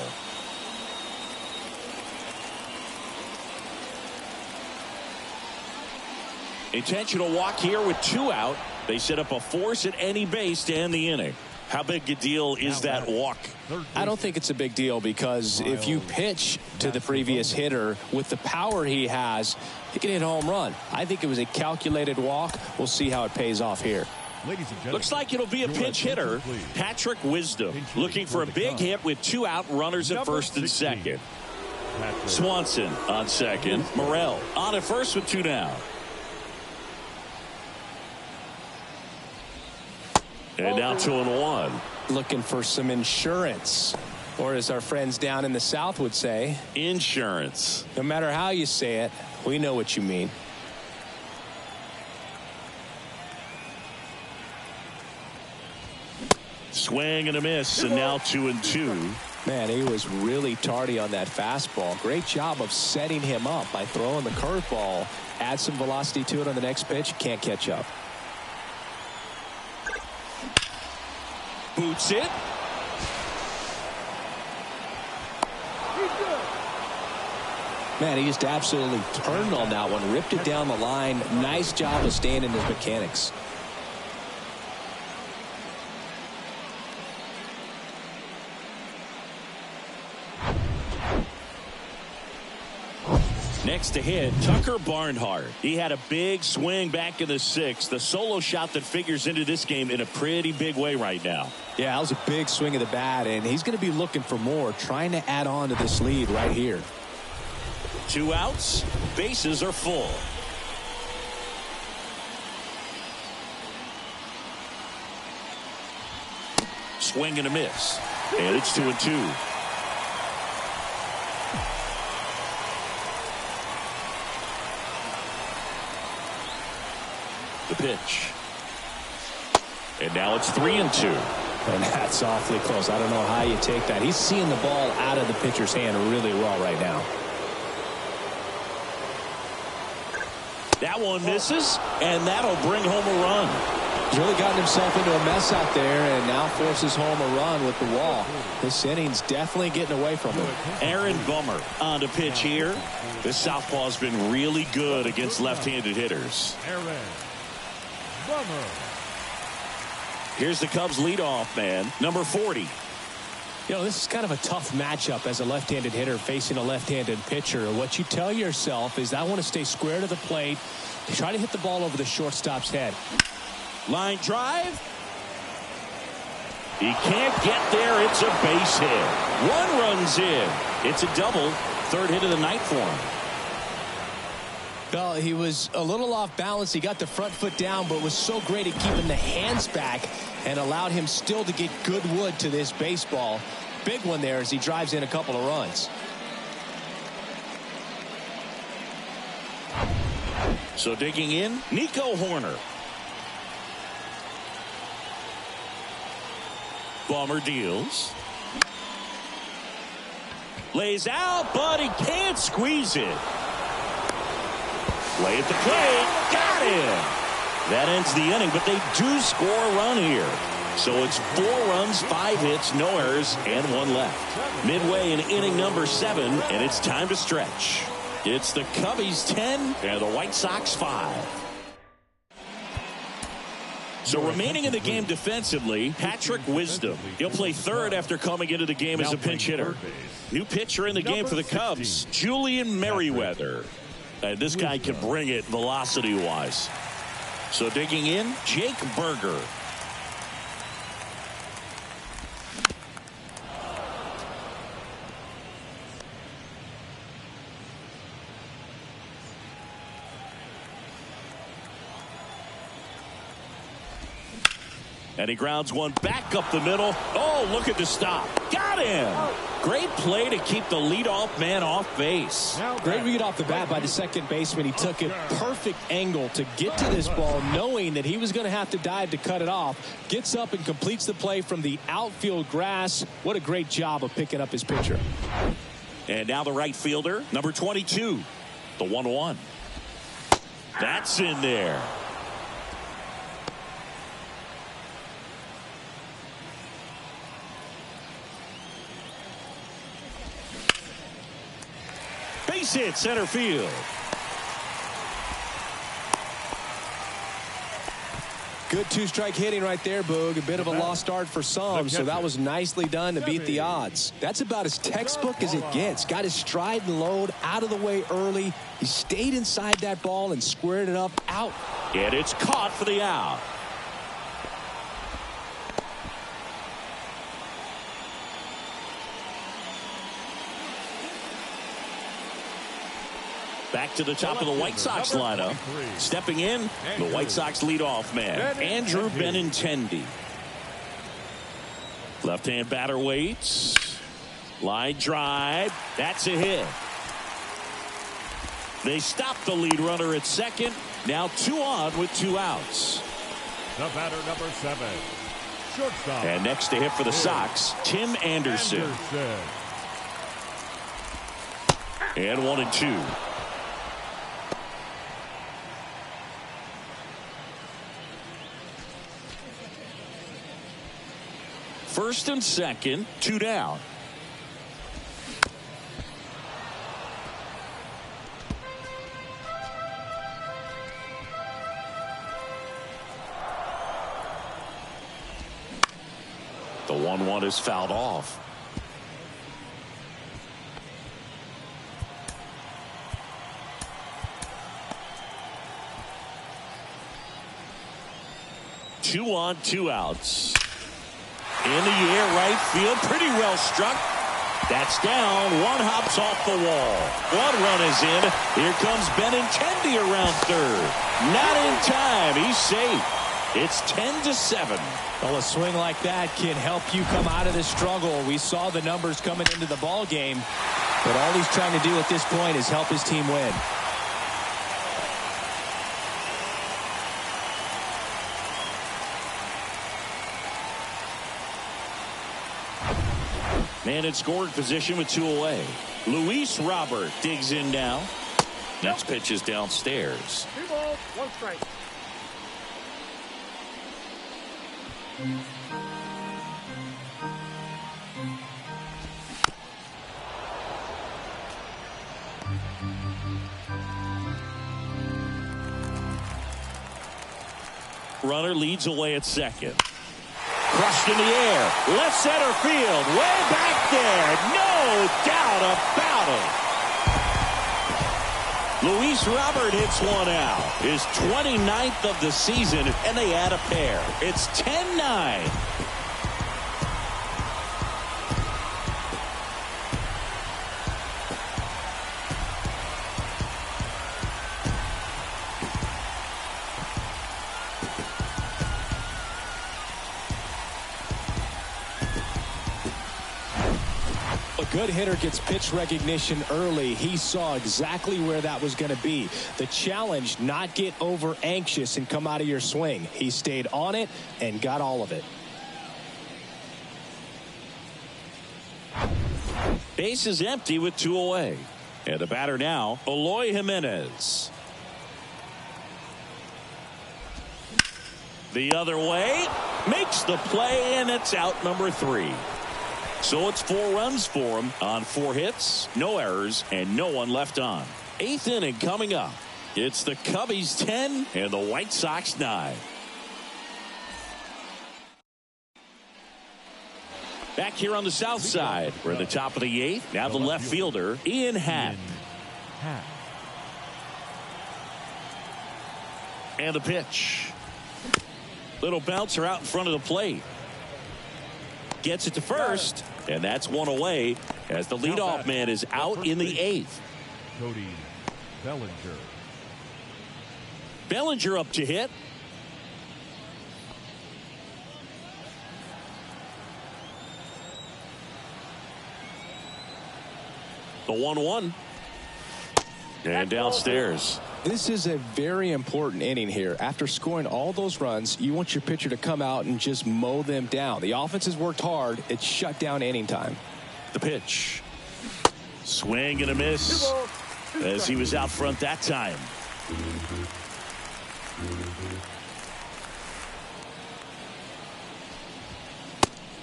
Intentional walk here with 2 out. They set up a force at any base to end the inning. How big a deal is that walk? I don't think it's a big deal, because if you pitch to the previous hitter with the power he has, he can hit a home run. I think it was a calculated walk. We'll see how it pays off here. Looks like it'll be a pinch hitter, Patrick Wisdom, looking for a big hit with 2 out, runners at first and second. Swanson on second. Morel on at first with 2 down. And now 2-1. Looking for some insurance, or as our friends down in the South would say, insurance. No matter how you say it, we know what you mean. Swing and a miss, and now 2-2. Man, he was really tardy on that fastball. Great job of setting him up by throwing the curveball. Add some velocity to it on the next pitch. Can't catch up. Boots it. Man, he just absolutely turned on that one. Ripped it down the line. Nice job of staying in his mechanics. Next to hit, Tucker Barnhart. He had a big swing back in the 6th. The solo shot that figures into this game in a pretty big way right now. Yeah, that was a big swing of the bat, and he's going to be looking for more, trying to add on to this lead right here. 2 outs, bases are full. Swing and a miss, and it's 2-2. The pitch. And now it's 3-2. And that's awfully close. I don't know how you take that. He's seeing the ball out of the pitcher's hand really well right now. That one misses, and that'll bring home a run. He's really gotten himself into a mess out there, and now forces home a run with the walk. This inning's definitely getting away from him. Aaron Bummer on the pitch here. This southpaw's been really good against left-handed hitters. Aaron Bummer. Here's the Cubs leadoff man, number 40. You know, this is kind of a tough matchup as a left-handed hitter facing a left-handed pitcher. What you tell yourself is, I want to stay square to the plate, try to hit the ball over the shortstop's head. Line drive. He can't get there. It's a base hit. 1 run's in. It's a double. 3rd hit of the night for him. Well, he was a little off balance. He got the front foot down, but was so great at keeping the hands back and allowed him still to get good wood to this baseball. Big one there as he drives in a couple of runs. So digging in, Nico Horner. Bomber deals. Lays out, but he can't squeeze it. Play at the plate. Got him. That ends the inning, but they do score a run here. So it's 4 runs, 5 hits, no errors, and 1 left. Midway in inning number 7, and it's time to stretch. It's the Cubbies 10 and the White Sox 5. So remaining in the game defensively, Patrick Wisdom. He'll play third after coming into the game as a pinch hitter. New pitcher in the game for the Cubs, Julian Merriweather. And this guy can bring it velocity-wise. So digging in, Jake Berger. And he grounds one back up the middle. Oh, look at the stop. Got him. Great play to keep the leadoff man off base. Great read off the bat by the second baseman. He took a perfect angle to get to this ball, knowing that he was going to have to dive to cut it off. Gets up and completes the play from the outfield grass. What a great job of picking up his pitcher. And now the right fielder, number 22, the 1-1. That's in there. Base hit center field. Good 2-strike hitting right there, Boog. A bit of a lost start for some, so that was nicely done to beat the odds. That's about as textbook as it gets. Got his stride and load out of the way early. He stayed inside that ball and squared it up out. And it's caught for the out. Back to the top of the White Sox lineup. Stepping in, the White Sox leadoff man, Andrew Benintendi. Left-hand batter waits. Line drive. That's a hit. They stop the lead runner at second. Now 2 on with 2 outs. The batter number 7. Shortstop. And next to hit for the Sox, Tim Anderson. And 1-2. First and second, 2 down. The 1-1 is fouled off. Two on, 2 outs. In the air, right field, pretty well struck. That's down. 1 hops off the wall. 1 run is in. Here comes Benintendi around third. Not in time. He's safe. It's 10-7. Well, a swing like that can help you come out of this struggle. We saw the numbers coming into the ball game, but all he's trying to do at this point is help his team win. Man in scoring position with 2 away. Luis Robert digs in now. Next pitch is downstairs. 2 balls, 1 strike. Runner leads away at second. Crushed in the air. Left center field. Way back there. No doubt about it. Luis Robert hits 1 out. His 29th of the season, and they add a pair. It's 10-9. good hitter gets pitch recognition early. He saw exactly where that was going to be. The challenge, not get over anxious and come out of your swing. He stayed on it and got all of it. Base is empty with 2 away. And the batter now, Eloy Jimenez. The other way, makes the play, and it's out number 3. So it's 4 runs for him on 4 hits, no errors, and no one left on. 8th inning coming up. It's the Cubbies 10 and the White Sox 9. Back here on the south side, we're at the top of the 8th. Now the left fielder, Ian Happ. And the pitch. Little bouncer out in front of the plate. Gets it to first, and that's 1 away as the leadoff man is out in the 8th. Cody Bellinger. Bellinger up to hit. The 1-1. And downstairs. This is a very important inning here. After scoring all those runs, you want your pitcher to come out and just mow them down. The offense has worked hard. It's shut down inning time. The pitch. Swing and a miss as he was out front that time.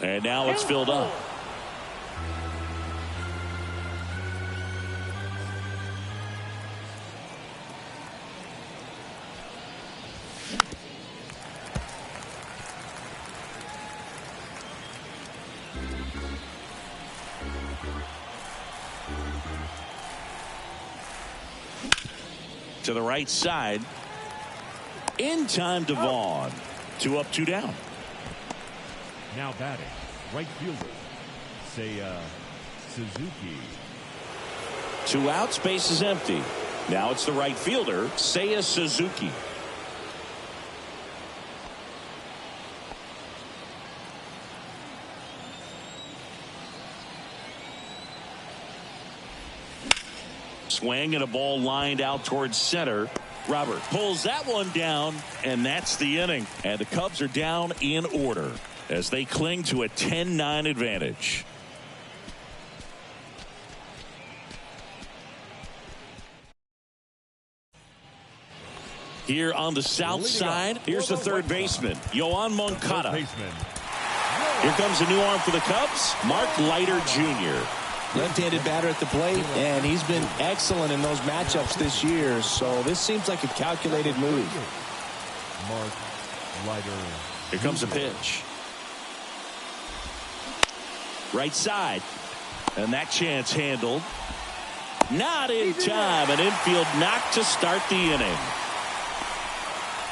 And now it's filled up. To the right side. In time to Vaughn. 2 up, 2 down. Now batting, right fielder, Seiya Suzuki. 2 outs, base is empty. Now it's the right fielder, Seiya Suzuki. Swing and a ball lined out towards center. Robert pulls that one down, and that's the inning. And the Cubs are down in order as they cling to a 10-9 advantage. Here on the south side, here's the third baseman, Yoan Moncada. Here comes a new arm for the Cubs, Mark Leiter Jr. Left-handed batter at the plate, and he's been excellent in those matchups this year. So this seems like a calculated move. Mark Leiter. Here comes a pitch. Right side. And that chance handled. Not in time. An infield knock to start the inning.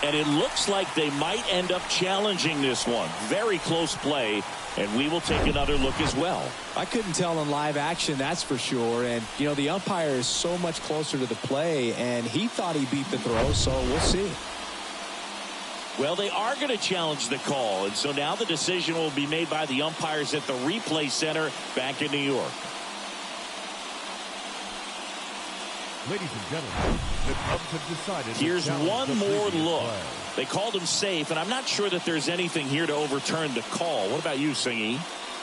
And it looks like they might end up challenging this one. Very close play. And we will take another look as well. I couldn't tell in live action, that's for sure. And, you know, the umpire is so much closer to the play, and he thought he beat the throw, so we'll see. Well, they are going to challenge the call, and so now the decision will be made by the umpires at the replay center back in New York. Ladies and gentlemen, the Cubs have decided. Here's one more look. Play. They called him safe, and I'm not sure that there's anything here to overturn the call. What about you, Singy?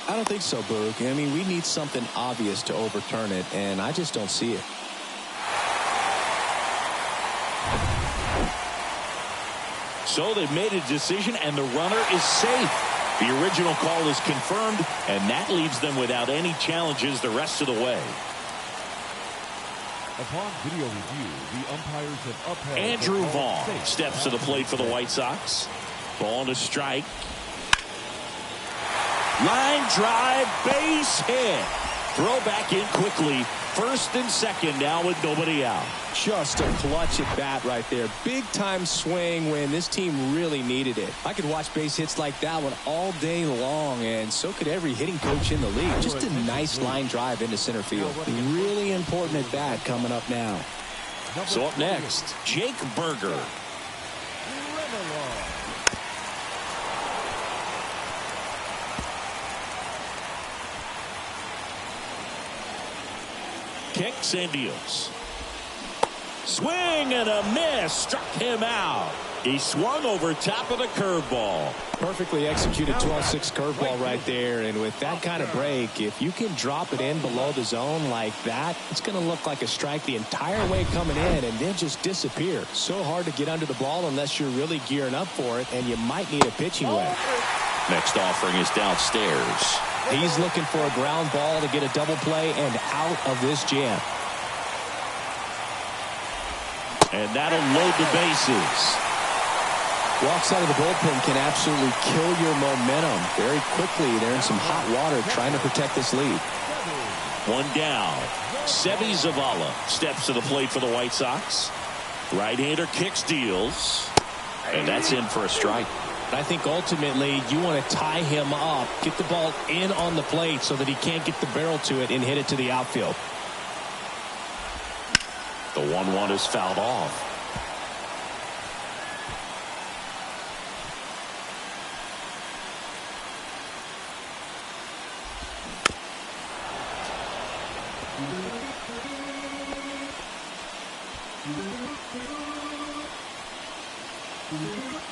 I don't think so, Boog. I mean, we need something obvious to overturn it, and I just don't see it. So they've made a decision, and the runner is safe. The original call is confirmed, and that leaves them without any challenges the rest of the way. Upon video review, the umpires have upheld. Andrew Vaughn steps to the plate for the White Sox. Ball to strike. Line drive, base hit. Throw back in quickly. First and second now with nobody out. Just a clutch at bat right there. Big time swing when this team really needed it. I could watch base hits like that one all day long, and so could every hitting coach in the league. Just a nice line drive into center field. Really important at bat coming up now. So up next, Jake Berger. kicks and deals. Swing and a miss. Struck him out. He swung over top of the curveball. Perfectly executed 12-6 curveball right there. And with that kind of break, if you can drop it in below the zone like that, it's going to look like a strike the entire way coming in and then just disappear. So hard to get under the ball unless you're really gearing up for it, and you might need a pitching wedge. Next offering is downstairs. He's looking for a ground ball to get a double play and out of this jam. And that'll load the bases. Walks out of the bullpen can absolutely kill your momentum very quickly. They're in some hot water trying to protect this lead. One down. Sevi Zavala steps to the plate for the White Sox. Right-hander kicks, deals. And that's in for a strike. I think ultimately you want to tie him up, get the ball in on the plate so that he can't get the barrel to it and hit it to the outfield. The 1-1 is fouled off.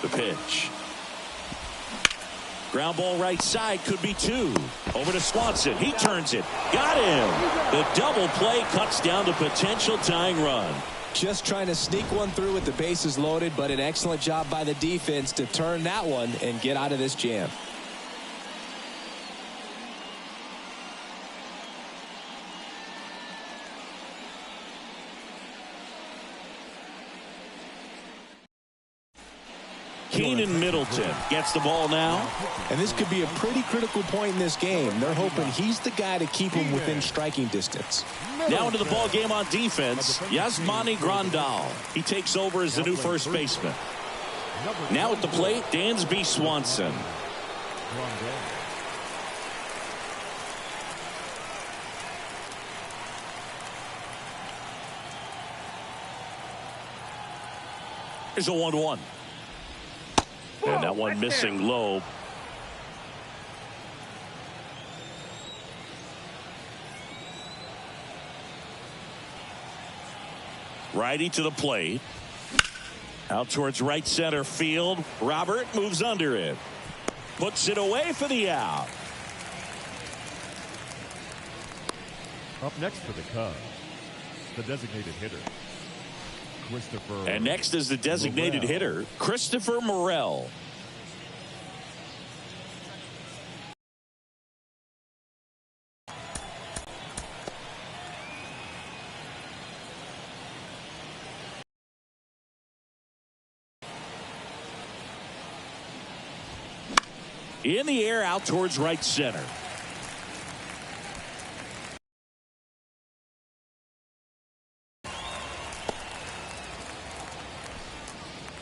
The pitch. Ground ball right side, could be two. Over to Swanson. He turns it. Got him. The double play cuts down the potential tying run. Just trying to sneak one through with the bases loaded, but an excellent job by the defense to turn that one and get out of this jam. Keenan Middleton gets the ball now. And this could be a pretty critical point in this game. They're hoping he's the guy to keep him within striking distance. Now into the ball game on defense, Yasmani Grandal. He takes over as the new first baseman. Now at the plate, Dansby Swanson. Here's a 1-1. And that one missing low. Righty to the plate. Out towards right center field. Robert moves under it. Puts it away for the out. Up next for the Cubs, the designated hitter, Christopher. And next is the designated hitter, Christopher Morel. In the air, out towards right center.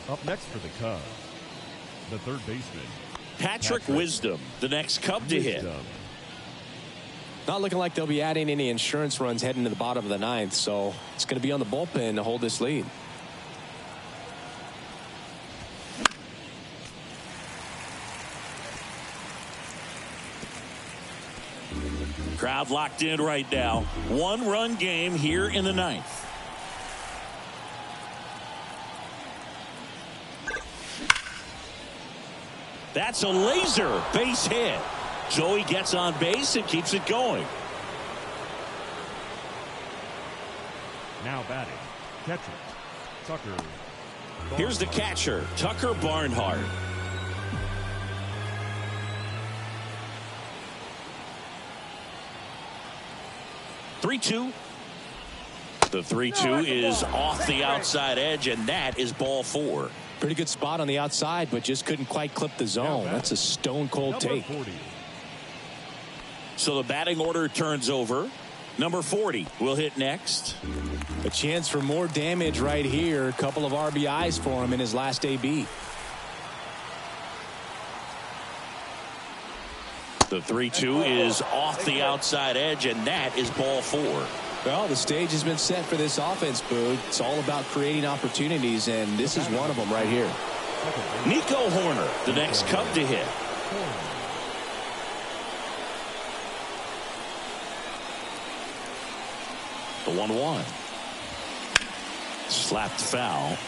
Up next for the Cubs, the third baseman, Patrick Wisdom, the next Cub to hit. Not looking like they'll be adding any insurance runs heading to the bottom of the ninth, so it's going to be on the bullpen to hold this lead. Crowd locked in right now. One-run game here in the ninth. That's a laser base hit. Joey gets on base and keeps it going. Now batting, catcher, Tucker. Here's the catcher, Tucker Barnhart. The 3-2 is off the outside edge, and that is ball four. Pretty good spot on the outside, but just couldn't quite clip the zone. That's a stone cold take. 40. So the batting order turns over. Number 40 will hit next. A chance for more damage right here. A couple of RBIs for him in his last AB. The 3-2 is off the outside edge, and that is ball four. Well, the stage has been set for this offense, Boog. It's all about creating opportunities, and this is one of them right here. Nico Horner, the next Cub to hit. The 1-1. Slapped foul.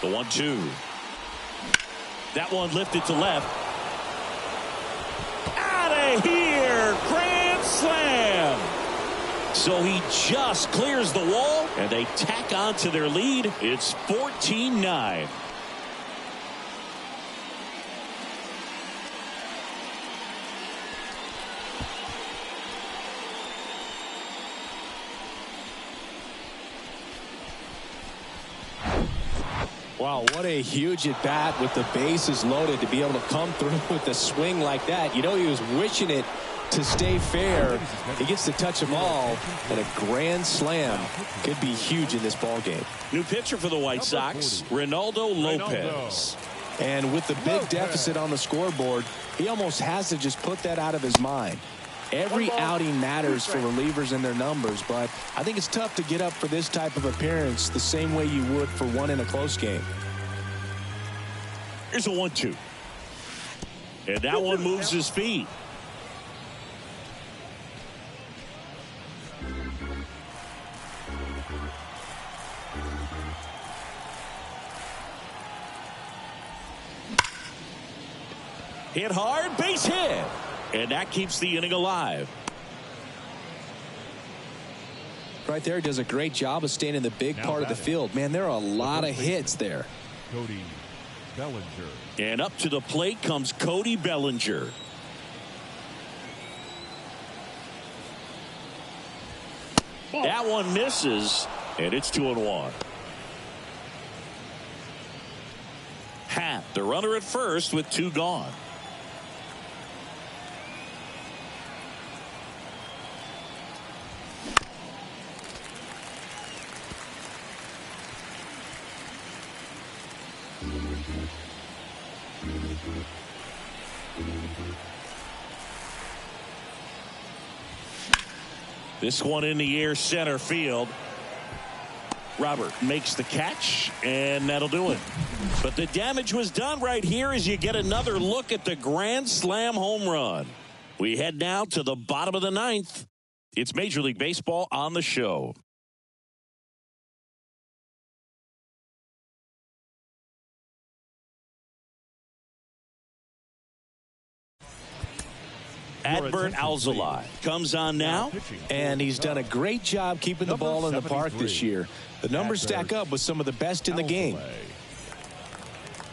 The 1-2. That one lifted to left. Out of here! Grand slam! So he just clears the wall, and they tack on to their lead. It's 14-9. Wow, what a huge at bat with the bases loaded to be able to come through with a swing like that. You know, he was wishing it to stay fair. He gets to touch them all, and a grand slam could be huge in this ball game. New pitcher for the White Sox, Ronaldo Lopez. And with the big deficit on the scoreboard, he almost has to just put that out of his mind. Every outing matters for relievers and their numbers, but I think it's tough to get up for this type of appearance the same way you would for one in a close game. Here's a 1-2. And that one moves his feet. Hit hard, base hit. And that keeps the inning alive. Right there, he does a great job of staying in the big part of the field. Man, there are a lot of hits there. Cody Bellinger. And up to the plate comes Cody Bellinger. That one misses, and it's 2-1. Happ, the runner at first with 2 gone. This one in the air, center field. Robert makes the catch, and that'll do it. But the damage was done right here as you get another look at the grand slam home run. We head now to the bottom of the 9th. It's Major League Baseball on the show. Adbert Alzolay comes on now, and he's done a great job keeping the ball in the park this year. The numbers stack up with some of the best in the game.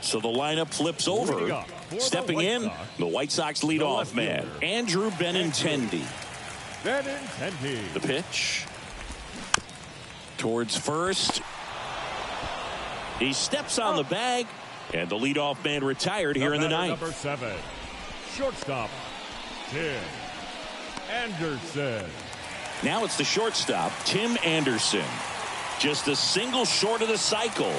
So the lineup flips over. Stepping in, the White Sox leadoff man, Andrew Benintendi. The pitch towards first. He steps on the bag, and the leadoff man retired here in the 9th. Number 7, shortstop, Tim Anderson. Now it's the shortstop, Tim Anderson. Just a single short of the cycle.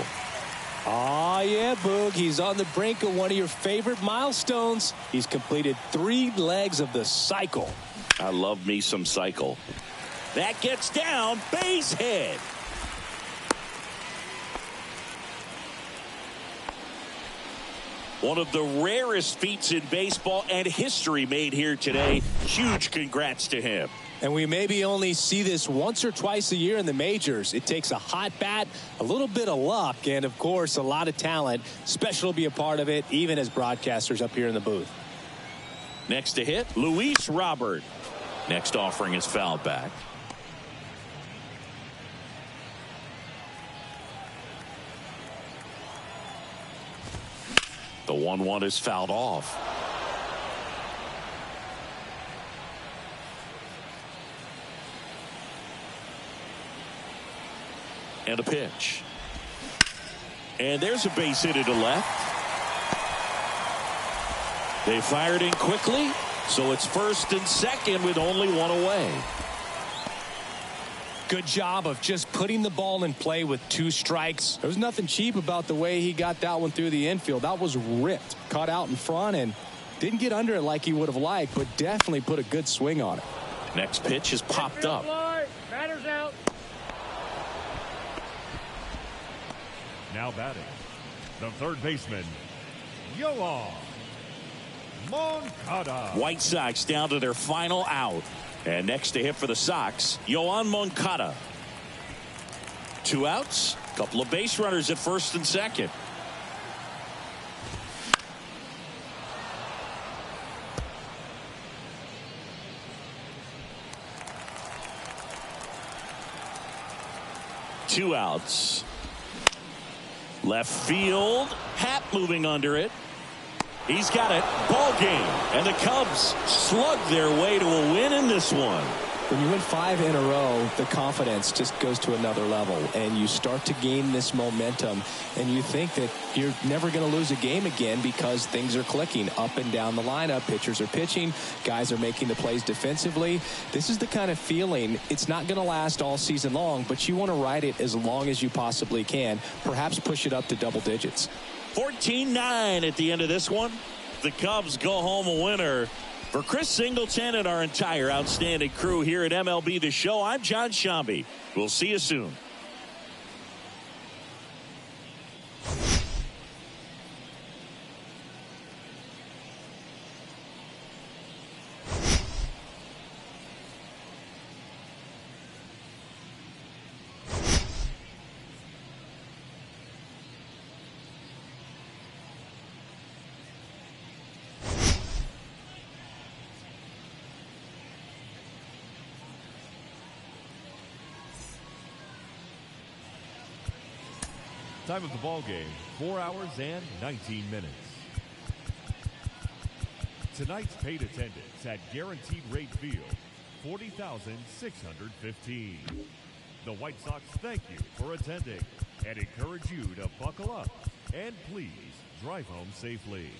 Oh, yeah, Boog. He's on the brink of one of your favorite milestones. He's completed 3 legs of the cycle. I love me some cycle. That gets down, base hit. One of the rarest feats in baseball and history made here today. Huge congrats to him. And we maybe only see this once or twice a year in the majors. It takes a hot bat, a little bit of luck, and, of course, a lot of talent. Special to be a part of it, even as broadcasters up here in the booth. Next to hit, Luis Robert. Next offering is fouled back. The 1-1 is fouled off. And a pitch. And there's a base hit to left. They fired in quickly, so it's first and second with only one away. Good job of just putting the ball in play with 2 strikes. There was nothing cheap about the way he got that one through the infield. That was ripped. Caught out in front and didn't get under it like he would have liked, but definitely put a good swing on it. Next pitch is popped up. Batter's out. Now batting, the third baseman, Yoan Moncada. White Sox down to their final out. And next to hit for the Sox, Yoan Moncada. 2 outs, couple of base runners at first and second. Two outs. Left field. Happ moving under it. He's got it. Ball game. And the Cubs slug their way to a win in this one. When you win 5 in a row, the confidence just goes to another level, and you start to gain this momentum, and you think that you're never going to lose a game again because things are clicking up and down the lineup. Pitchers are pitching. Guys are making the plays defensively. This is the kind of feeling, it's not going to last all season long, but you want to ride it as long as you possibly can. Perhaps push it up to double digits. 14-9 at the end of this one. The Cubs go home a winner. For Chris Singleton and our entire outstanding crew here at MLB The Show, I'm John Shambi. We'll see you soon. Time of the ball game, 4 hours and 19 minutes. Tonight's paid attendance at Guaranteed Rate Field, 40,615. The White Sox thank you for attending and encourage you to buckle up and please drive home safely.